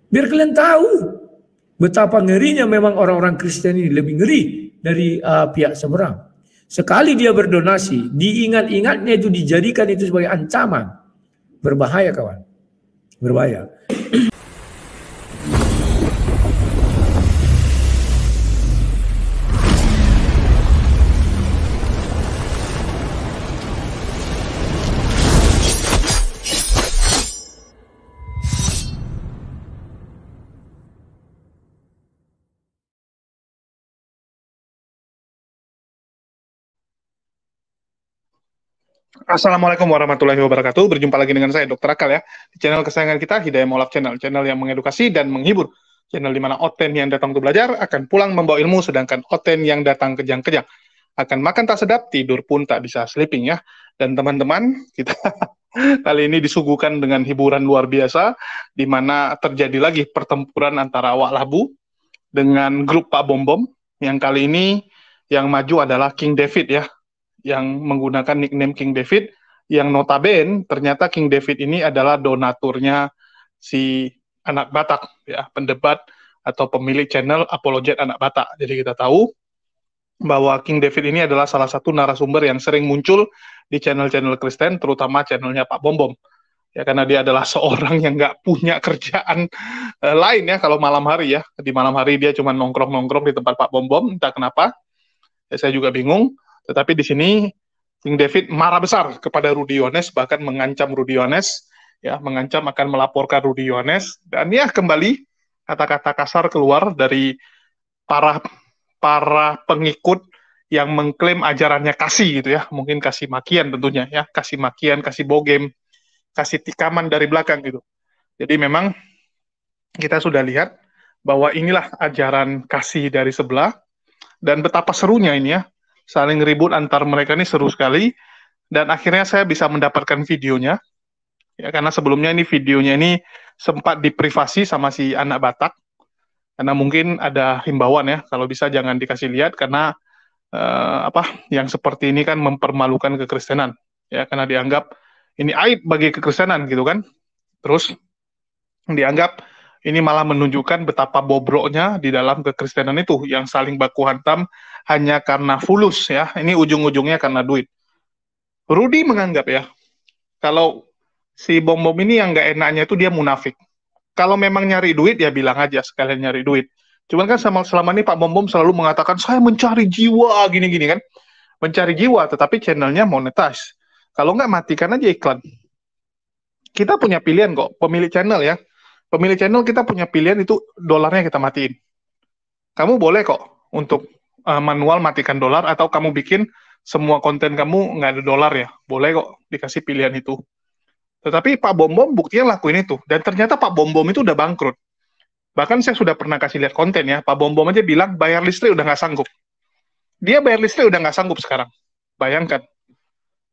Biar kalian tahu betapa ngerinya memang orang-orang Kristen ini, lebih ngeri dari pihak seberang. Sekali dia berdonasi, diingat-ingatnya itu, dijadikan itu sebagai ancaman. Berbahaya kawan, berbahaya. Assalamualaikum warahmatullahi wabarakatuh. Berjumpa lagi dengan saya, Dr. Akal ya. Di channel kesayangan kita, Hidayah Molaf Channel. Channel yang mengedukasi dan menghibur. Channel di mana Oten yang datang untuk belajar akan pulang membawa ilmu, sedangkan Oten yang datang kejang-kejang akan makan tak sedap, tidur pun tak bisa sleeping ya. Dan teman-teman, kita kali ini disuguhkan dengan hiburan luar biasa, di mana terjadi lagi pertempuran antara Wak Labu dengan grup Pak Bom Bom, yang kali ini yang maju adalah King David ya, yang menggunakan nickname King David, yang notabene ternyata King David ini adalah donaturnya si anak Batak, ya, pendebat atau pemilik channel Apologet Anak Batak. Jadi kita tahu bahwa King David ini adalah salah satu narasumber yang sering muncul di channel-channel Kristen, terutama channelnya Pak Bom Bom. Ya, karena dia adalah seorang yang nggak punya kerjaan lain ya, kalau malam hari ya. Di malam hari dia cuma nongkrong-nongkrong di tempat Pak Bom Bom, entah kenapa. Ya, saya juga bingung. Tetapi di sini King David marah besar kepada Rudy Yohanes, bahkan mengancam Rudy Yohanes, ya, mengancam akan melaporkan Rudy Yohanes. Dan ya kembali kata-kata kasar keluar dari para pengikut yang mengklaim ajarannya kasih gitu ya, mungkin kasih makian tentunya ya, kasih makian, kasih bogem, kasih tikaman dari belakang gitu. Jadi memang kita sudah lihat bahwa inilah ajaran kasih dari sebelah, dan betapa serunya ini ya, saling ribut antar mereka ini seru sekali. Dan akhirnya saya bisa mendapatkan videonya ya, karena sebelumnya ini videonya ini sempat diprivasi sama si anak Batak, karena mungkin ada himbauan ya, kalau bisa jangan dikasih lihat, karena yang seperti ini kan mempermalukan kekristenan ya, karena dianggap ini aib bagi kekristenan gitu kan. Terus dianggap ini malah menunjukkan betapa bobroknya di dalam kekristenan itu, yang saling baku hantam hanya karena fulus ya. Ini ujung-ujungnya karena duit. Rudy menganggap ya, kalau si Bom Bom ini yang nggak enaknya itu dia munafik. Kalau memang nyari duit ya bilang aja sekalian nyari duit. Cuman kan selama ini Pak Bom Bom selalu mengatakan saya mencari jiwa gini-gini kan. Mencari jiwa, tetapi channelnya monetize. Kalau nggak matikan aja iklan. Kita punya pilihan kok, pemilik channel ya. Pemilik channel kita punya pilihan itu dolarnya kita matiin. Kamu boleh kok untuk manual matikan dolar, atau kamu bikin semua konten kamu nggak ada dolar ya. Boleh kok dikasih pilihan itu. Tetapi Pak Bom Bom buktinya lakuin itu. Dan ternyata Pak Bom Bom itu udah bangkrut. Bahkan saya sudah pernah kasih lihat konten ya. Pak Bom Bom aja bilang bayar listrik udah nggak sanggup. Dia bayar listrik udah nggak sanggup sekarang. Bayangkan.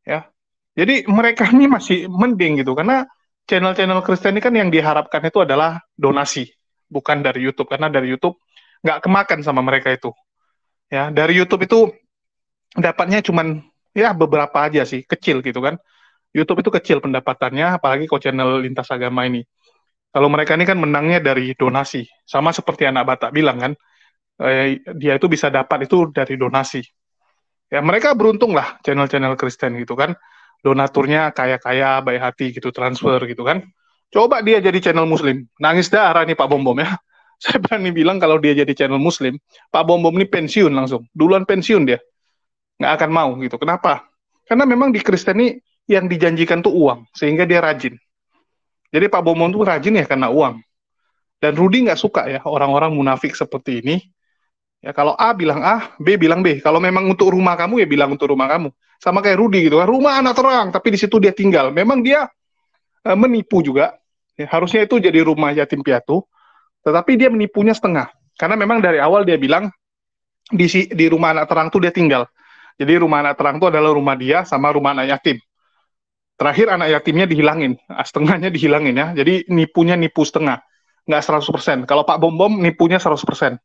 Ya. Jadi mereka ini masih mending gitu. Karena channel-channel Kristen ini kan yang diharapkan itu adalah donasi, bukan dari YouTube, karena dari YouTube nggak kemakan sama mereka itu. Ya, dari YouTube itu dapatnya cuman ya beberapa aja sih, kecil gitu kan. YouTube itu kecil pendapatannya, apalagi kalau channel lintas agama ini. Kalau mereka ini kan menangnya dari donasi, sama seperti anak Batak bilang kan, dia itu bisa dapat itu dari donasi. Ya mereka beruntung lah channel-channel Kristen gitu kan. Donaturnya kaya-kaya, baik hati gitu, transfer gitu kan. Coba dia jadi channel muslim, nangis darah nih Pak Bom Bom ya. Saya berani bilang kalau dia jadi channel muslim, Pak Bom Bom ini pensiun langsung, duluan pensiun dia. Nggak akan mau gitu. Kenapa? Karena memang di Kristen ini yang dijanjikan tuh uang, sehingga dia rajin. Jadi Pak Bom Bom tuh rajin ya karena uang. Dan Rudy nggak suka ya orang-orang munafik seperti ini. Ya kalau A bilang A, B bilang B. Kalau memang untuk rumah kamu ya bilang untuk rumah kamu. Sama kayak Rudy gitu kan, rumah anak terang, tapi di situ dia tinggal. Memang dia menipu juga. Ya, harusnya itu jadi rumah yatim piatu, tetapi dia menipunya setengah. Karena memang dari awal dia bilang di rumah anak terang tuh dia tinggal. Jadi rumah anak terang itu adalah rumah dia sama rumah anak yatim. Terakhir anak yatimnya dihilangin, setengahnya dihilangin ya. Jadi nipunya nipu setengah, nggak 100%. Kalau Pak Bom Bom nipunya 100%.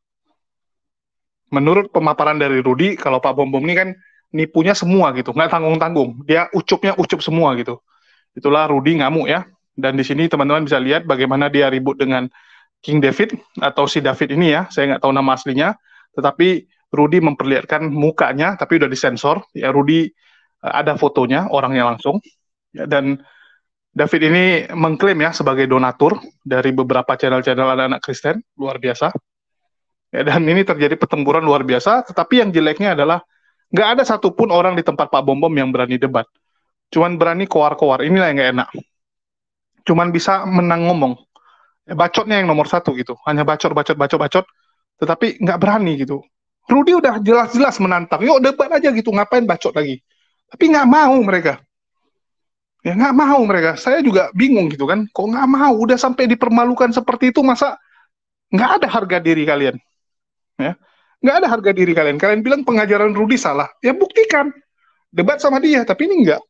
Menurut pemaparan dari Rudy, kalau Pak Bom Bom ini kan nipunya semua gitu, nggak tanggung-tanggung. Dia ucupnya ucup semua gitu. Itulah Rudy ngamuk ya. Dan di sini teman-teman bisa lihat bagaimana dia ribut dengan King David atau si David ini ya, saya nggak tahu nama aslinya, tetapi Rudy memperlihatkan mukanya, tapi udah disensor. Ya Rudy ada fotonya, orangnya langsung. Ya, dan David ini mengklaim ya sebagai donatur dari beberapa channel-channel anak-anak Kristen, luar biasa. Ya, dan ini terjadi pertempuran luar biasa, tetapi yang jeleknya adalah nggak ada satupun orang di tempat Pak Bom Bom yang berani debat. Cuman berani koar-koar, inilah yang nggak enak. Cuman bisa menang ngomong. Bacotnya yang nomor satu gitu, hanya bacot, tetapi nggak berani gitu. Rudy udah jelas-jelas menantang, yuk debat aja gitu, ngapain bacot lagi. Tapi nggak mau mereka. Ya nggak mau mereka. Saya juga bingung gitu kan, kok nggak mau, udah sampai dipermalukan seperti itu, masa nggak ada harga diri kalian? Ya, nggak ada harga diri kalian. Kalian bilang pengajaran Rudy salah, ya buktikan, debat sama dia. Tapi ini nggak,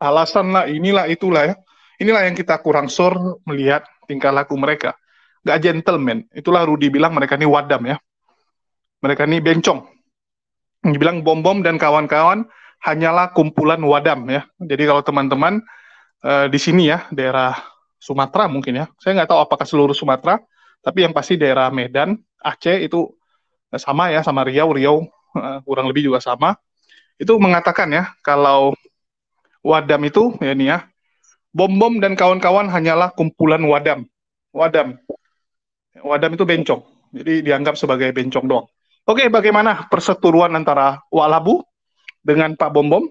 alasan lah, inilah itulah ya. Inilah yang kita kurang sur melihat tingkah laku mereka. Nggak gentleman. Itulah Rudy bilang mereka ini wadam ya. Mereka ini bencong. Dibilang Bom Bom dan kawan-kawan hanyalah kumpulan wadam ya. Jadi kalau teman-teman di sini ya, daerah Sumatera mungkin ya. Saya nggak tahu apakah seluruh Sumatera, tapi yang pasti daerah Medan, Aceh itu sama ya, sama Riau kurang lebih juga sama. Itu mengatakan ya, kalau wadam itu ya nih ya, Bom Bom dan kawan-kawan hanyalah kumpulan wadam. Wadam itu bencong. Jadi dianggap sebagai bencong doang. Oke, bagaimana perseteruan antara Walabu dengan Pak Bom Bom?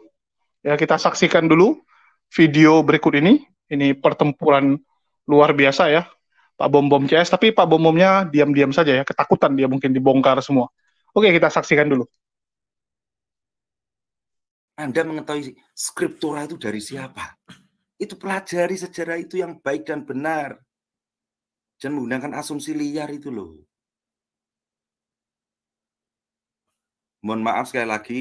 Ya, kita saksikan dulu video berikut ini. Ini pertempuran luar biasa ya. Pak Bom Bom CS, tapi Pak Bom Bomnya diam-diam saja ya. Ketakutan dia mungkin dibongkar semua. Oke, kita saksikan dulu. Anda mengetahui skriptura itu dari siapa? Itu pelajari sejarah itu yang baik dan benar. Jangan menggunakan asumsi liar itu loh. Mohon maaf sekali lagi,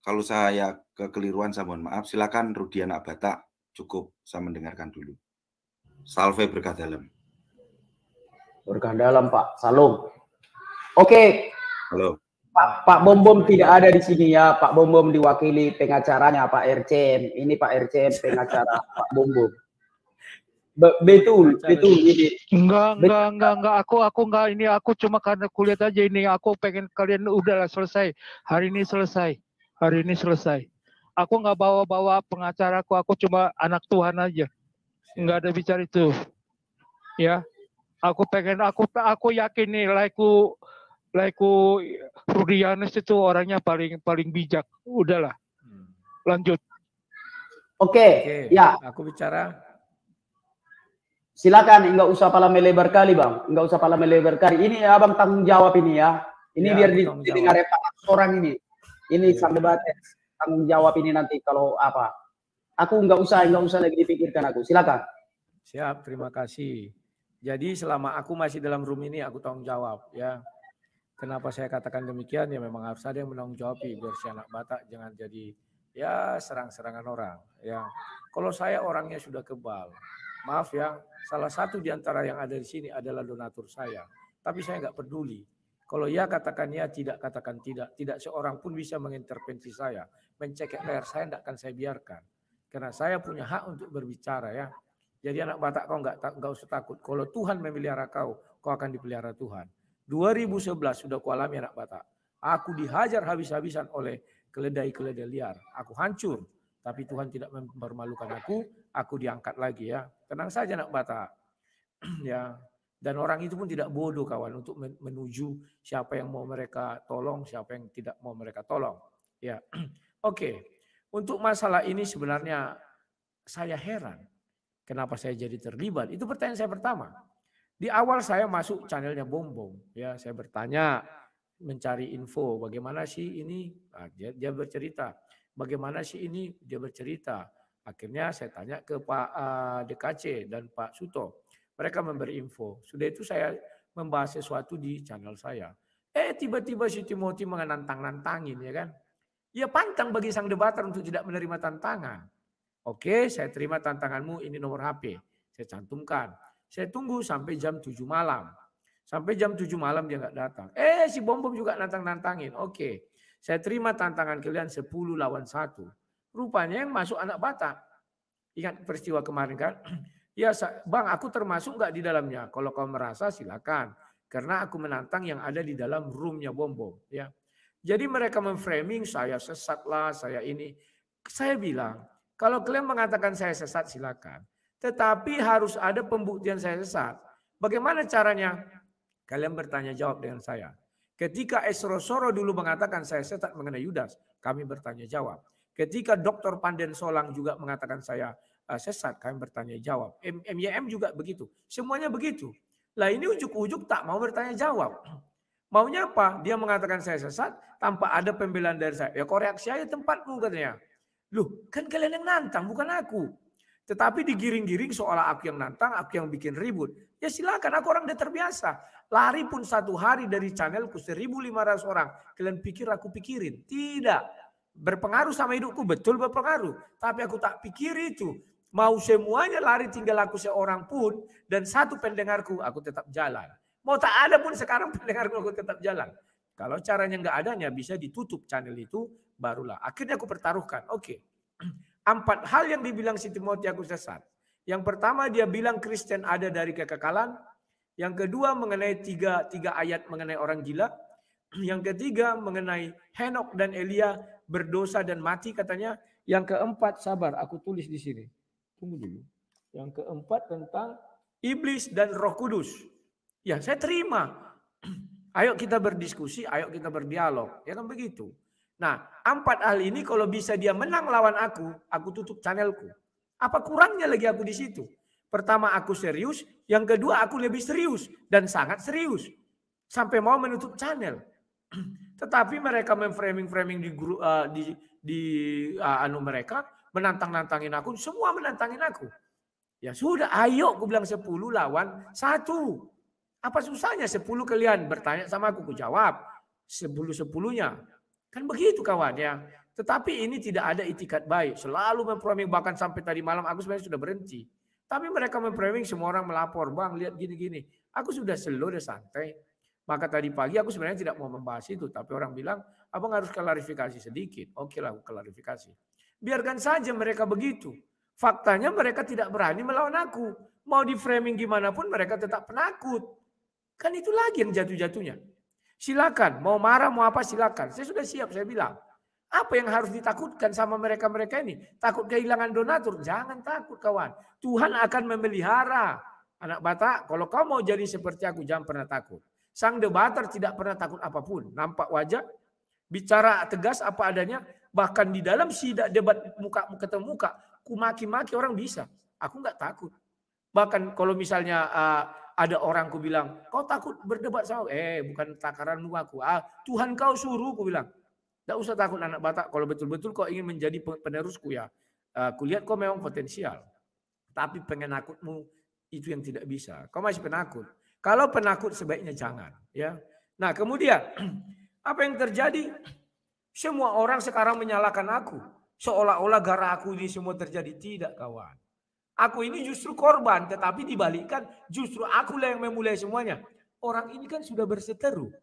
kalau saya kekeliruan saya mohon maaf. Silakan Rudy Anak Batak, cukup saya mendengarkan dulu. Salve berkah dalam. Berkah dalam Pak, salam. Oke. Halo. Pak Bom Bom tidak ada di sini ya. Pak Bom Bom diwakili pengacaranya Pak RCM. Ini Pak RCM pengacara Pak Bom Bom. Betul ini. Enggak. Aku enggak, ini aku cuma karena kulihat aja ini. Aku pengen kalian udahlah selesai. Hari ini selesai. Aku enggak bawa pengacaraku. Aku cuma anak Tuhan aja. Enggak ada bicara itu. Ya. Aku yakin nih Laiku Rudianes itu orangnya paling bijak. Udahlah. Lanjut. Oke, ya. Aku bicara. Silakan, enggak usah pala melebar kali Bang. Enggak usah pala melebar kali. Ini abang tanggung jawab ini ya. Ini biar didengar orang ini. Ini sang debat tanggung jawab ini nanti kalau apa. Aku enggak usah lagi dipikirkan aku. Silakan. Siap, terima kasih. Jadi selama aku masih dalam room ini aku tanggung jawab ya. Kenapa saya katakan demikian? Ya memang harus ada yang menanggung jawab biar si anak Batak jangan jadi ya serang-serangan orang ya. Kalau saya orangnya sudah kebal. Maaf ya, salah satu di antara yang ada di sini adalah donatur saya. Tapi saya nggak peduli. Kalau ya katakan ya, tidak katakan tidak. Tidak seorang pun bisa mengintervensi saya. Mencekik leher saya tidak akan saya biarkan. Karena saya punya hak untuk berbicara ya. Jadi anak Batak kau nggak usah takut. Kalau Tuhan memelihara kau akan dipelihara Tuhan. 2011 sudah kualami anak Batak. Aku dihajar habis-habisan oleh keledai-keledai liar. Aku hancur. Tapi Tuhan tidak mempermalukan aku diangkat lagi ya. Tenang saja anak Batak. Ya. Dan orang itu pun tidak bodoh kawan untuk menuju siapa yang mau mereka tolong, siapa yang tidak mau mereka tolong. Ya. Oke. Untuk masalah ini sebenarnya saya heran. Kenapa saya jadi terlibat? Itu pertanyaan saya pertama. Di awal saya masuk channelnya Bom Bom. Ya, saya bertanya, mencari info. Bagaimana sih ini? Nah, dia bercerita. Bagaimana sih ini? Dia bercerita. Akhirnya saya tanya ke Pak DKC dan Pak Suto. Mereka memberi info. Sudah itu saya membahas sesuatu di channel saya. Tiba-tiba si Timothy menantang-nantangin ya kan. Ya pantang bagi sang debater untuk tidak menerima tantangan. Oke, saya terima tantanganmu, ini nomor HP. Saya cantumkan. Saya tunggu sampai jam 7 malam. Sampai jam 7 malam dia nggak datang. Si Bom Bom juga nantang-nantangin. Oke. Saya terima tantangan kalian 10 lawan 1. Rupanya yang masuk anak Batak. Ingat peristiwa kemarin kan? Ya Bang, aku termasuk nggak di dalamnya? Kalau kau merasa silakan. Karena aku menantang yang ada di dalam roomnya Bom-Bom. Ya. Jadi mereka memframing saya sesat lah, saya ini. Saya bilang, kalau kalian mengatakan saya sesat silakan. Tetapi harus ada pembuktian saya sesat. Bagaimana caranya? Kalian bertanya jawab dengan saya. Ketika Esro Soro dulu mengatakan saya sesat mengenai Yudas, kami bertanya jawab. Ketika Dr. Panden Solang juga mengatakan saya sesat, kami bertanya jawab. MYM juga begitu. Semuanya begitu. Lah ini ujuk-ujuk tak mau bertanya jawab. Maunya apa? Dia mengatakan saya sesat tanpa ada pembelaan dari saya. Ya koreksi aja tempatmu katanya. Loh kan kalian yang nantang bukan aku. Tetapi digiring-giring seolah aku yang nantang, aku yang bikin ribut. Ya silakan, aku orang udah terbiasa. Lari pun satu hari dari channelku 1.500 orang. Kalian pikir aku pikirin? Tidak. Berpengaruh sama hidupku, betul berpengaruh. Tapi aku tak pikir itu. Mau semuanya lari tinggal aku seorang pun. Dan satu pendengarku, aku tetap jalan. Mau tak ada pun sekarang pendengarku, aku tetap jalan. Kalau caranya nggak adanya, bisa ditutup channel itu, barulah. Akhirnya aku pertaruhkan. Oke. 4 hal yang dibilang si Timothy aku sesat. Yang pertama dia bilang Kristen ada dari kekekalan. Yang kedua mengenai tiga ayat mengenai orang gila. Yang ketiga mengenai Henok dan Elia berdosa dan mati katanya. Yang keempat sabar aku tulis di sini. Tunggu dulu. Yang keempat tentang iblis dan Roh Kudus. Ya saya terima. Ayo kita berdiskusi, ayo kita berdialog. Ya kan begitu. Nah, 4 hal ini kalau bisa dia menang lawan aku tutup channelku. Apa kurangnya lagi aku di situ? Pertama aku serius, yang kedua aku lebih serius dan sangat serius. Sampai mau menutup channel. Tetapi mereka memframing di grup mereka menantang-nantangin aku, semua menantangin aku. Ya sudah, ayo aku bilang 10 lawan 1. Apa susahnya 10 kalian bertanya sama aku jawab. 10-10-nya. Kan begitu kawan ya. Tetapi ini tidak ada itikat baik. Selalu memframing, bahkan sampai tadi malam aku sebenarnya sudah berhenti. Tapi mereka memframing, semua orang melapor. Bang lihat gini-gini. Aku sudah slow, udah santai. Maka tadi pagi aku sebenarnya tidak mau membahas itu. Tapi orang bilang, abang harus klarifikasi sedikit. Oke lah aku klarifikasi. Biarkan saja mereka begitu. Faktanya mereka tidak berani melawan aku. Mau di framing gimana pun mereka tetap penakut. Kan itu lagi yang jatuh-jatuhnya. Silakan, mau marah, mau apa silakan. Saya sudah siap, saya bilang. Apa yang harus ditakutkan sama mereka-mereka ini? Takut kehilangan donatur? Jangan takut kawan. Tuhan akan memelihara. Anak Batak, kalau kau mau jadi seperti aku, jangan pernah takut. Sang debater tidak pernah takut apapun. Nampak wajah, bicara tegas apa adanya. Bahkan di dalam sidak debat muka ketemu muka, ku maki-maki orang bisa. Aku nggak takut. Bahkan kalau misalnya ada orang ku bilang, kau takut berdebat sama bukan takaranmu aku. Tuhan kau suruh, ku bilang. Tidak usah takut anak Batak. Kalau betul-betul kau ingin menjadi penerusku ya. Kulihat kau memang potensial. Tapi penakutmu itu yang tidak bisa. Kau masih penakut. Kalau penakut sebaiknya jangan. Ya. Nah kemudian apa yang terjadi? Semua orang sekarang menyalahkan aku. Seolah-olah gara aku ini semua terjadi. Tidak kawan. Aku ini justru korban, tetapi dibalikkan justru akulah yang memulai semuanya. Orang ini kan sudah berseteru.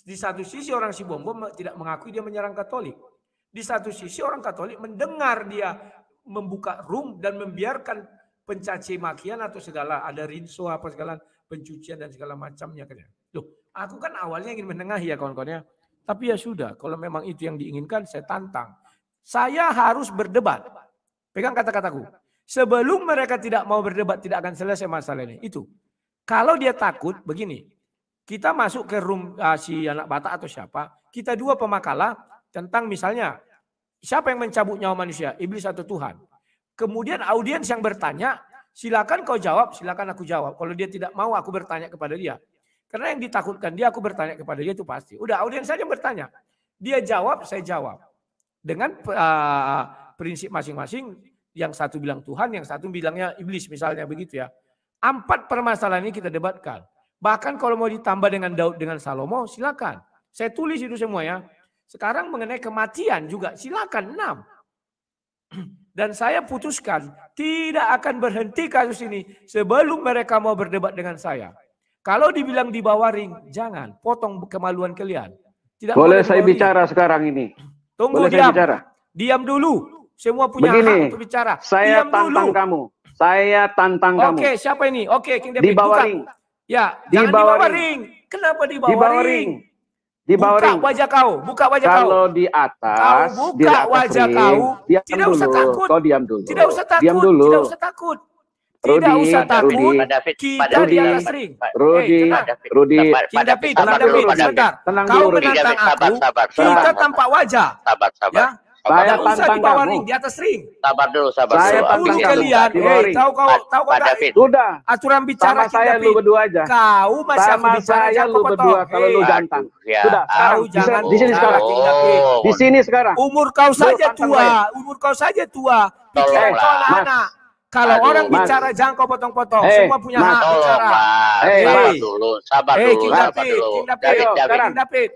Di satu sisi orang si Bom-Bom tidak mengakui dia menyerang Katolik. Di satu sisi orang Katolik mendengar dia membuka room dan membiarkan pencaci makian atau segala, ada rinso apa segala, pencucian dan segala macamnya. Loh, aku kan awalnya ingin menengahi ya kawan-kawannya. Tapi ya sudah, kalau memang itu yang diinginkan saya tantang. Saya harus berdebat. Pegang kata-kataku. Sebelum mereka tidak mau berdebat, tidak akan selesai masalah ini. Itu. Kalau dia takut, begini. Kita masuk ke room si anak Batak atau siapa. Kita dua pemakalah tentang misalnya. Siapa yang mencabut nyawa manusia? Iblis atau Tuhan? Kemudian audiens yang bertanya, silakan kau jawab, silakan aku jawab. Kalau dia tidak mau, aku bertanya kepada dia. Karena yang ditakutkan dia, aku bertanya kepada dia itu pasti. Udah, audiens saja bertanya. Dia jawab, saya jawab. Dengan prinsip masing-masing, yang satu bilang Tuhan, yang satu bilangnya iblis misalnya begitu ya. 4 permasalahan ini kita debatkan. Bahkan kalau mau ditambah dengan Daud dengan Salomo, silakan. Saya tulis itu semua ya. Sekarang mengenai kematian juga silakan 6. Dan saya putuskan tidak akan berhenti kasus ini sebelum mereka mau berdebat dengan saya. Kalau dibilang di bawah ring, jangan potong kemaluan kalian. Tidak boleh saya bicara sekarang ini. Tunggu, boleh diam. Saya bicara? Diam dulu. Semua punya hak untuk bicara. Saya tantang kamu. Saya tantang kamu. Oke, siapa ini? Oke, King David. Di bawah Buka. ring. Ya, Di jangan bawah di bawah ring. ring. Kenapa di Di bawah bawah ring? ring. Di bawah Buka ring. wajah kau. Buka wajah kau. Kalau di atas, Kau di buka atas wajah ring, kau. diam Tidak dulu. usah takut. Kau diam dulu. Tidak usah takut. Diam dulu. Tidak usah takut. Tidak Rudy, usah takut. Rudy. Kita di atas ring. Rudy, tenang. Rudy, King David, tenang King David, dulu, sebentar. tenang Kau dulu, Rudy. menantang aku. Kita tanpa wajah. Sabar. Ya. Saya Tidak usah tantang di bawah kamu. ring, di atas ring. Sabar dulu. Saya tantang 10 kamu. kalian. Di bawah ring. Tahu kau Pak enggak? David. Sudah. Aturan bicara Sama King saya David. lu berdua aja. Kau masih aku Sama bicara saya jangan lu kau berdua potong. kalau lu Hei, jantan. Ya. Sudah. Kau Sekarang jangan di sini bicara, sekarang. King David. Di sini sekarang. Umur kau saja tantang tua, saya. umur kau saja tua. Pikiran Tolonglah. kau anak-anak. Kalau Aduh, orang Mas. bicara jangan kau potong-potong. Eh, Semua punya Mas. hak bicara. Eh, Sabar Mas. dulu. Sabar Hei, dulu. King Sabar David, dulu. King David, David, sekarang. King David.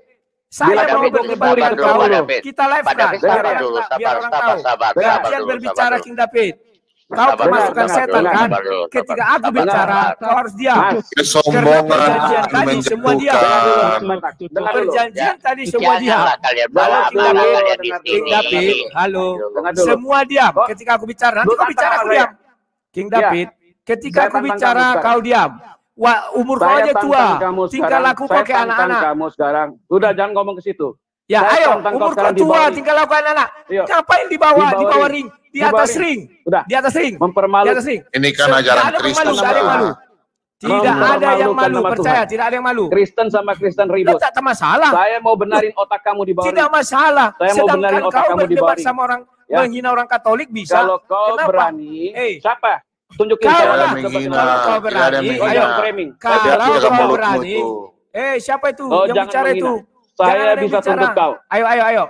Bila Saya kami mau berdebat berdebat dengan dengan kau, kau. David. Kita live Pak kan. David, sabar dulu. Biar orang tahu. Sabar Gantian dulu. berbicara Sabar King David. Kau Dengar, kemasukan dengar, setan dengar. kan? Sabar dulu, Ketika sabar. aku bicara, kau harus diam. Mas, Karena Kesombongan perjanjian tadi semua diam. dengar dulu. Perjanjian tadi semua diam. Janganlah kalian bawa Halo, apa King David. kalian di King sini. David, halo. Dengar dulu. Semua diam. Kok? Ketika aku bicara, nanti Lu kau bicara, tantang aku saya. diam. King Iya. David, ketika Saya aku tantang bicara, kamu sekarang. kau diam. Wah, umur kau Saya aja tua. tantang kamu Tingkah sekarang. laku kau Saya kayak tantang anak-anak. kamu sekarang. Udah jangan ngomong ke situ. Ya, Saya ayo, tantang kau umur kau sekarang di tua, bawah ring. tingkah laku anak-anak. Iya. Ngapain di bawah ring? Di Di bawah atas ring. Udah. Di atas ring. Di Mempermalu. atas ring. Ini kan Tidak ajaran ada Kristen. pemalu, tidak ada yang malu. Tidak ada yang Mempermalukan malu, nama percaya, Tuhan. tidak ada yang malu. Kristen sama Kristen ribut. Tak masalah. Saya mau benarin otak kamu di bawah Tidak ring. masalah. Saya mau benarin Sedangkan otak kau kamu di berdebat bawah ring. sama orang, Ya. menghina orang Katolik bisa. Kalau kau Kenapa? berani, Eh, siapa? Tunjukin Kau saya. lah. menghina, Kalau kau tidak ada berani, menghina. ayo. framing. Kalau Tidak kau ada mulutmu berani, itu. siapa itu Oh, yang jangan bicara menghina. itu? Saya Jangan ada yang bisa bicara. tuntut kau. Ayo.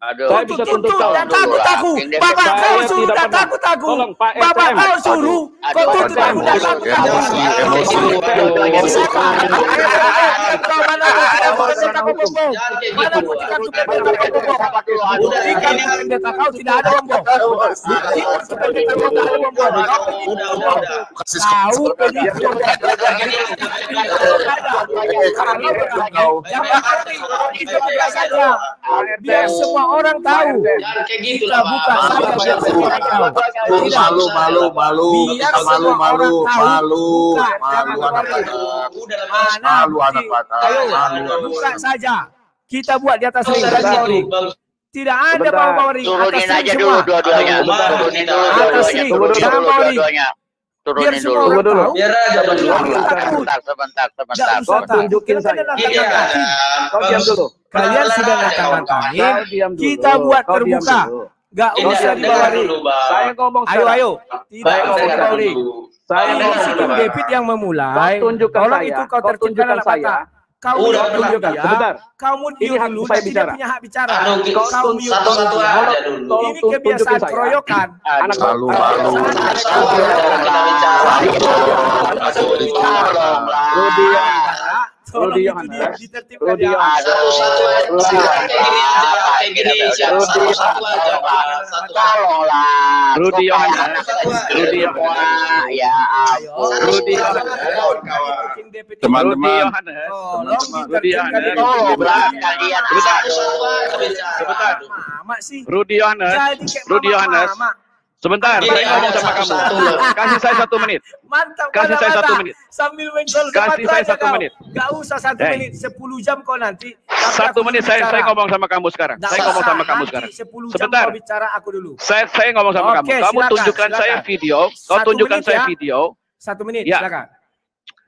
Aduh. Saya bisa tuntut kau. Dan takut aku. King David. Bapak Saya kau tidak suruh dan pernah. takut aku. Tolong, Pak Bapak RTM. kau suruh. Aduh. Kau tuntut Aduh. aku dan takut aku. Emosi. Kau mana aku tidak pendeta kau bohong. Mana buktikan tu pendeta kau bohong. Buktikan pendeta kau tidak ada bohong. Buktikan pendeta kau tidak ada bohong. Kau penipu. Yang penting itu buka saja. Biar semua orang tahu. Kita buka saja biar semua orang tahu. Tidak. Malu. Biar Kita semua orang tahu. Buka, jangan anak khawatir. Batak. Mana Malu bukti? anak Batak. Ayo, Malu. buka saja. Kita buat di atas ring dan bawah ring. Tidak ada Sebentar. bawah ring. Atas Turunin ring aja semua. dulu dua-duanya. Aduh, Turunin dulu atas dua-duanya. ring. Turunin Jangan dulu bawah ring. dua-duanya. Biar Turunin semua dulu. orang tahu. Biar aja dulu. Sebentar. Tidak usah Kau takut. tunjukin Kita saya. kan Ini datang ada. tim. Kau diam dulu. Kalian sudah datang Kau diam dulu. Kita buat Kau diam terbuka. dulu. Gak Ini usah di bawah ring. dulu, Bang. Saya ngomong sekarang. Ayo. Tidak Saya usah di ngomong bawah ring. Saya Ini ngomong si King sekarang. David yang memulai. Kau tunjukkan Tolong saya. itu kau Kau tertibkan tunjukkan anak saya. Batak. Kau Udah, tunjukkan udah. Sebentar. Kamu Ini diam hak dulu saya dan tidak bicara. punya hak bicara. Anu, Kau satu-satu mute. aja dulu. Tolong Ini kebiasaan tunjukin saya. keroyokan. Anak Malu. Rudy, Tolong Rudy itu Yohanes. ditertibkan Rudy ya. Yohanes. Satu-satu aja. Rudy. Kayak gini aja. Kayak gini aja. Satu-satu aja. Satu. Tolonglah. Rudy Yohanes. Rudy Yohanes. Ya ampun. Rudy Teman-teman. Rudy Yohanes. Tolonglah kalian. Satu-satu aja bicara. Sebentar. Mama sih. Rudy Yohanes. Jadi kayak Rudy Yohanes. mama. Sebentar, Ini saya ada ngomong sama kamu. satu-satu. Kasih saya 1 menit. Mantap. Kasih saya 1 menit. Sambil menjual Kasih saya 1 menit. Gak usah 1 menit. 10 jam kau nanti. 1 menit saya ngomong sama kamu sekarang. Saya ngomong sama kamu sekarang. 10 jam Sebentar. kau bicara aku dulu. Saya ngomong sama kamu. Oke, Kamu silakan, tunjukkan saya silakan. video. Kau 1 tunjukkan menit saya ya. video. 1 menit, Ya. silakan.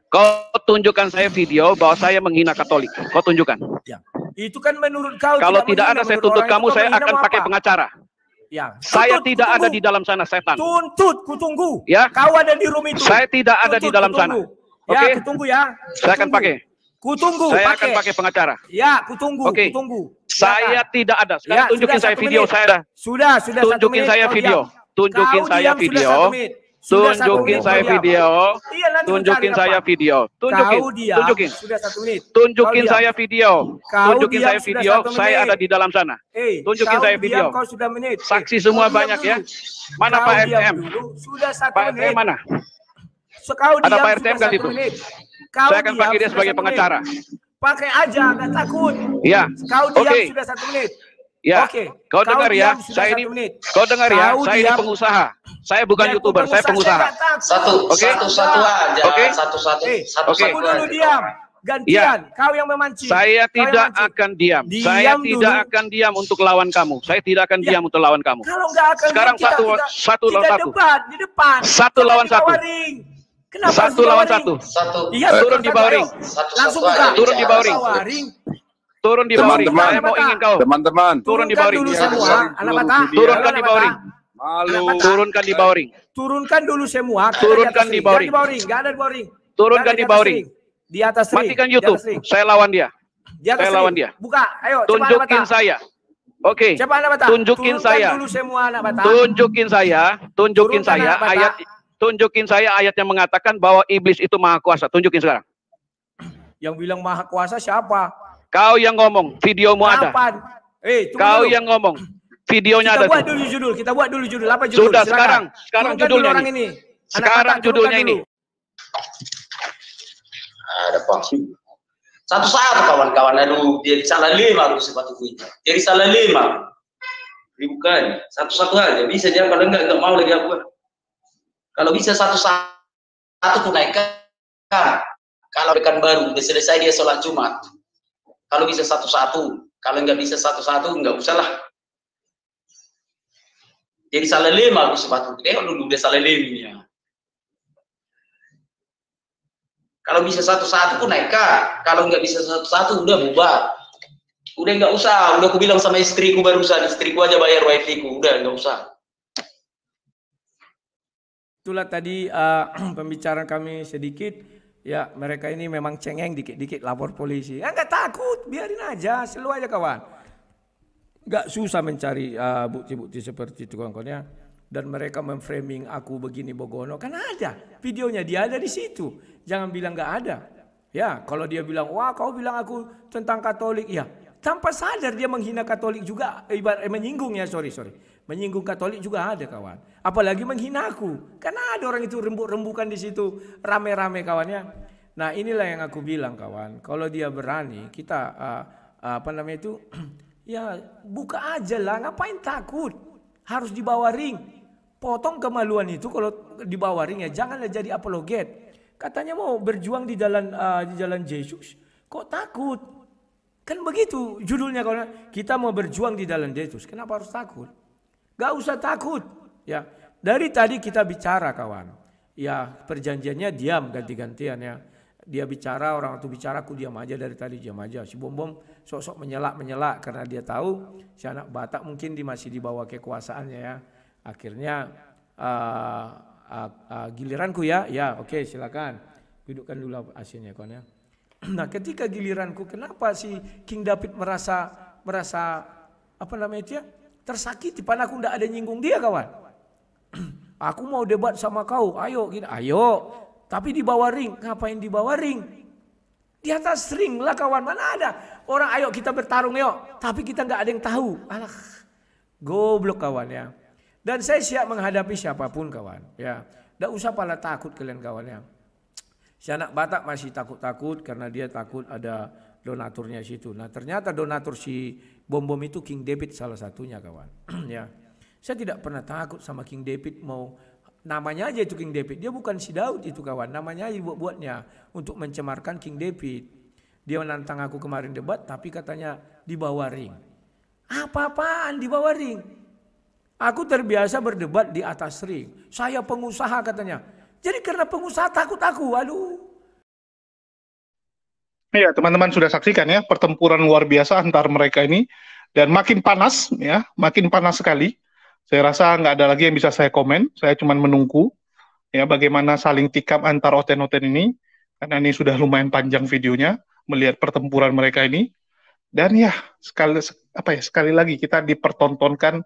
Kau tunjukkan saya video bahwa saya menghina Katolik. Kau tunjukkan. Itu kan menurut kau. Kalau tidak menghina, ada saya menurut tuntut orang kamu, itu kau saya menghina akan mau pakai apa? pengacara. Ya. Saya Tuntut, tidak ada kutunggu. di dalam sana, setan. Tuntut, kutunggu. Ya. Kau ada di room itu. Saya tidak ada di Tuntut, dalam sana. kutunggu. Ya, Oke? kutunggu ya. Saya akan Kutunggu. pakai. Kutunggu, Saya akan pakai pengacara. Ya, kutunggu, Oke. kutunggu. Saya Silakan. tidak ada. Sekarang Ya, tunjukin sudah saya 1 video. menit. Saya dah. Sudah 1 Tunjukin menit, saya kau video. diam. Tunjukin Kau saya diam, sudah video. 1 menit. Sudah 1 Tunjukin menit, saya kau diam. video. Iya, nanti Tunjukin mencari saya apa? video. Tunjukin. Kau diam, Tunjukin. sudah 1 menit. Tunjukin Kau saya diam. video. Kau Tunjukin diam, saya sudah video. 1 Saya menit. ada di dalam sana. Tunjukin Kau saya diam, video. Kau sudah menit. Saksi semua Kau diam banyak ya. dulu. Mana Kau Pak diam RTM? dulu. Sudah 1 Pak menit. RTM mana? Kau Ada diam, Pak sudah RTM kan 1 itu? menit. Kau Saya akan diam, pakai dia sudah sebagai 1 menit. pengacara. Pakai aja, gak takut. Iya. Kau diam Oke. sudah 1 menit. Ya. Oke. Kau dengar ya. diam sudah Saya 1 ini menit. Kau dengar ya. Kau Saya ini diam. pengusaha. Saya bukan Ya, YouTuber, saya pengusaha. Oke? Satu aja. Oke? Satu-satu. Oke. Kamu dulu diam. Gantian, kau yang memancing. Saya Kau yang tidak mancing. akan diam. Diam Saya dulu. tidak akan diam untuk lawan kamu. Saya tidak akan Ya. diam untuk lawan kamu. Kalau nggak akan Sekarang kita satu lawan satu. debat di depan. Satu Jangan lawan di bawah satu. ring. Kenapa harus Satu di bawah lawan ring? satu. Satu. Iya, Turun di bawah ring. Langsung Satu-satu buka. aja. Turun di bawah ring. Ring. Turun di bawah ring. Teman-teman. Saya mau ingin kau. Teman-teman, Turun di bawah ring. Turunkan dulu Iya, semua, iya. anak mata. Turunkan Anak di bawah mata. ring. malu. Turunkan di bawah ring. Turunkan dulu semua. Turunkan di bawah ring. Jangan di bawah ring. Nggak ada di bawah ring. Turunkan Nggak ada di bawah atas ring. Di atas ring. Matikan Di YouTube. atas ring. Saya lawan dia. Di atas Saya ring. lawan dia. Buka. Ayo. Cepat, Tunjukin anak mata. saya. Oke. Cepat anak mata. Tunjukin Turunkan saya. dulu semua anak mata. Tunjukin saya. Tunjukin Turunkan saya anak mata. ayat. Tunjukin saya ayat yang mengatakan bahwa iblis itu maha kuasa. Tunjukin sekarang. Yang bilang maha kuasa siapa? Kau yang ngomong. Videomu ada. Kapan? Tunggu Kau dulu. yang ngomong. Videonya Kita ada. buat tuh. dulu judul. Kita buat dulu judul. Apa judul? Sudah, Silakan. sekarang Turunkan dulu judulnya orang ini. ini. Anak Sekarang mata, judulnya turunkan ini. dulu. Ada Pak. Satu-satu kawan-kawan. Aduh, jadi salah 5 aku sepatu ini. Jadi salah 5. Bukan. Satu-satu aja. Bisa dia kalau enggak mau lagi aku. Kalau bisa satu-satu tuh naikkan. Kalau rekan baru udah selesai dia sholat Jumat. Kalau bisa satu-satu. Kalau nggak bisa satu-satu nggak usah lah. Jadi salah 5 aku sepatu. Dulu udah salah 5 ya. Kalau bisa satu-satu pun naikkan. Kalau nggak bisa satu-satu udah bubar. Udah nggak usah. Udah aku bilang sama istriku barusan. Istriku aja bayar wifi-ku. Udah nggak usah. Itulah tadi pembicaraan kami sedikit. Ya, mereka ini memang cengeng dikit-dikit lapor polisi. Nggak takut, biarin aja, selalu aja kawan. Nggak susah mencari bukti-bukti seperti itu kawan-kawan ya. Dan mereka memframing aku begini bogono, kan ada videonya, dia ada di situ. Jangan bilang nggak ada. Ya, kalau dia bilang, wah kau bilang aku tentang Katolik, ya tanpa sadar dia menghina Katolik juga, menyinggung ya, sorry. Menyinggung Katolik juga ada kawan. Apalagi menghina aku. Karena ada orang itu rembuk-rembukan di situ rame-rame kawannya. Nah, inilah yang aku bilang kawan. Kalau dia berani, kita ya buka aja lah. Ngapain takut? Harus dibawa ring. Potong kemaluan itu kalau dibawa ring ya. Janganlah jadi apologet. Katanya mau berjuang di jalan Yesus. Kok takut? Kan begitu judulnya kawan. Kita mau berjuang di jalan Yesus. Kenapa harus takut? Gak usah takut, ya. Dari tadi kita bicara kawan, ya perjanjiannya diam ganti-gantian ya. Dia bicara, orang itu bicara, aku diam aja dari tadi diam aja. Si Bom sok-sok menyelak karena dia tahu si anak Batak mungkin masih di bawah kekuasaannya ya. Akhirnya giliranku ya, oke, silakan dudukkan dulu hasilnya kawan ya. Nah ketika giliranku, kenapa si King David merasa apa namanya itu ya? Tersakiti, padahal aku tidak ada nyinggung dia kawan. Aku mau debat sama kau, ayo gini, ayo. Tapi di bawah ring, ngapain di bawah ring? Di atas ring lah kawan, mana ada orang ayo kita bertarung yuk. Tapi kita nggak ada yang tahu. Alah, goblok kawan ya. Dan saya siap menghadapi siapapun kawan. Ya, tidak usah pala takut kalian kawan ya. Si anak Batak masih takut-takut karena dia takut ada donaturnya situ. Nah ternyata donatur si Bom itu King David salah satunya kawan. Ya, saya tidak pernah takut sama King David, mau namanya aja itu King David. Dia bukan si Daud itu kawan, namanya aja buat-buatnya untuk mencemarkan King David. Dia menantang aku kemarin debat, tapi katanya di bawah ring. Apa-apaan di bawah ring? Aku terbiasa berdebat di atas ring. Saya pengusaha katanya. Jadi karena pengusaha takut aku, aduh. Ya, teman-teman sudah saksikan ya pertempuran luar biasa antar mereka ini, dan makin panas ya, makin panas sekali. Saya rasa nggak ada lagi yang bisa saya komen. Saya cuma menunggu ya bagaimana saling tikam antar oten-oten ini, karena ini sudah lumayan panjang videonya melihat pertempuran mereka ini. Dan ya sekali lagi kita dipertontonkan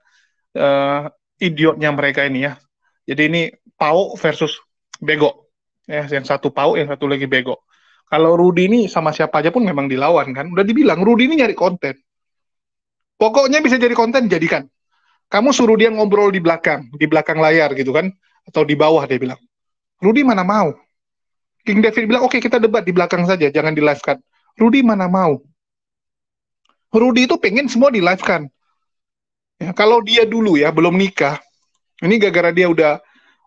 idiotnya mereka ini ya. Jadi ini Pau versus Bego ya, yang satu Pau, yang satu lagi Bego. Kalau Rudy ini sama siapa aja pun memang dilawan kan. Udah dibilang Rudy ini nyari konten. Pokoknya bisa jadi konten, jadikan. Kamu suruh dia ngobrol di belakang layar gitu kan, atau di bawah dia bilang. Rudy mana mau. King David bilang, oke, kita debat di belakang saja, jangan di live kan. Rudy mana mau. Rudy itu pengen semua di live kan. Ya, kalau dia dulu ya belum nikah, ini gara-gara dia udah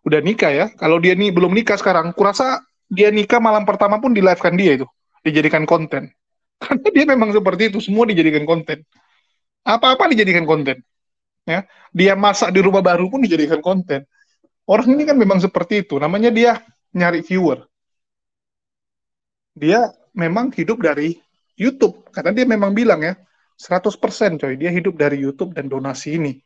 udah nikah ya. Kalau dia nih belum nikah sekarang, kurasa dia nikah malam pertama pun di live-kan dia itu, dijadikan konten. Karena dia memang seperti itu, semua dijadikan konten. Apa-apa dijadikan konten. Ya, dia masak di rumah baru pun dijadikan konten. Orang ini kan memang seperti itu, namanya dia nyari viewer. Dia memang hidup dari YouTube, karena dia memang bilang ya, 100% coy, dia hidup dari YouTube dan donasi ini.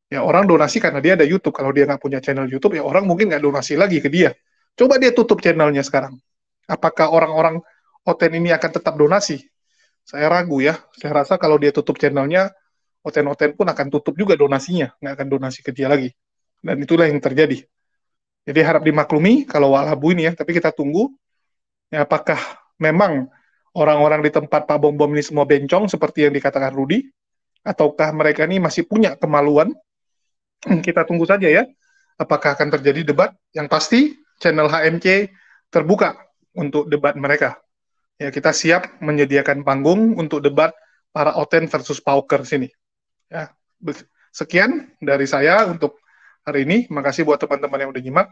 Ya orang donasi karena dia ada YouTube, kalau dia nggak punya channel YouTube, ya orang mungkin nggak donasi lagi ke dia. Coba dia tutup channelnya sekarang. Apakah orang-orang Oten ini akan tetap donasi? Saya ragu ya, saya rasa kalau dia tutup channelnya, Oten-Oten pun akan tutup juga donasinya, nggak akan donasi ke dia lagi. Dan itulah yang terjadi. Jadi harap dimaklumi kalau Walabu ini ya, tapi kita tunggu ya, apakah memang orang-orang di tempat Pak Bom Bom ini semua bencong seperti yang dikatakan Rudi, ataukah mereka ini masih punya kemaluan? Kita tunggu saja ya, apakah akan terjadi debat. Yang pasti channel HMC terbuka untuk debat mereka. Ya, kita siap menyediakan panggung untuk debat para Oten versus Pauker sini. Ya, sekian dari saya untuk hari ini. Makasih buat teman-teman yang udah nyimak.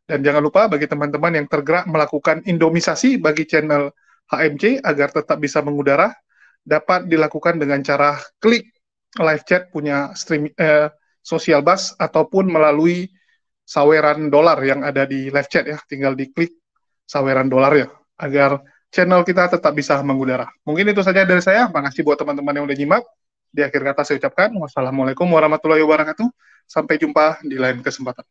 Dan jangan lupa bagi teman-teman yang tergerak melakukan indomisasi bagi channel HMC agar tetap bisa mengudara, dapat dilakukan dengan cara klik live chat punya stream social bus ataupun melalui saweran dolar yang ada di live chat ya. Tinggal diklik saweran dolar ya, agar channel kita tetap bisa mengudara. Mungkin itu saja dari saya. Makasih buat teman-teman yang udah nyimak. Di akhir kata saya ucapkan wassalamualaikum warahmatullahi wabarakatuh. Sampai jumpa di lain kesempatan.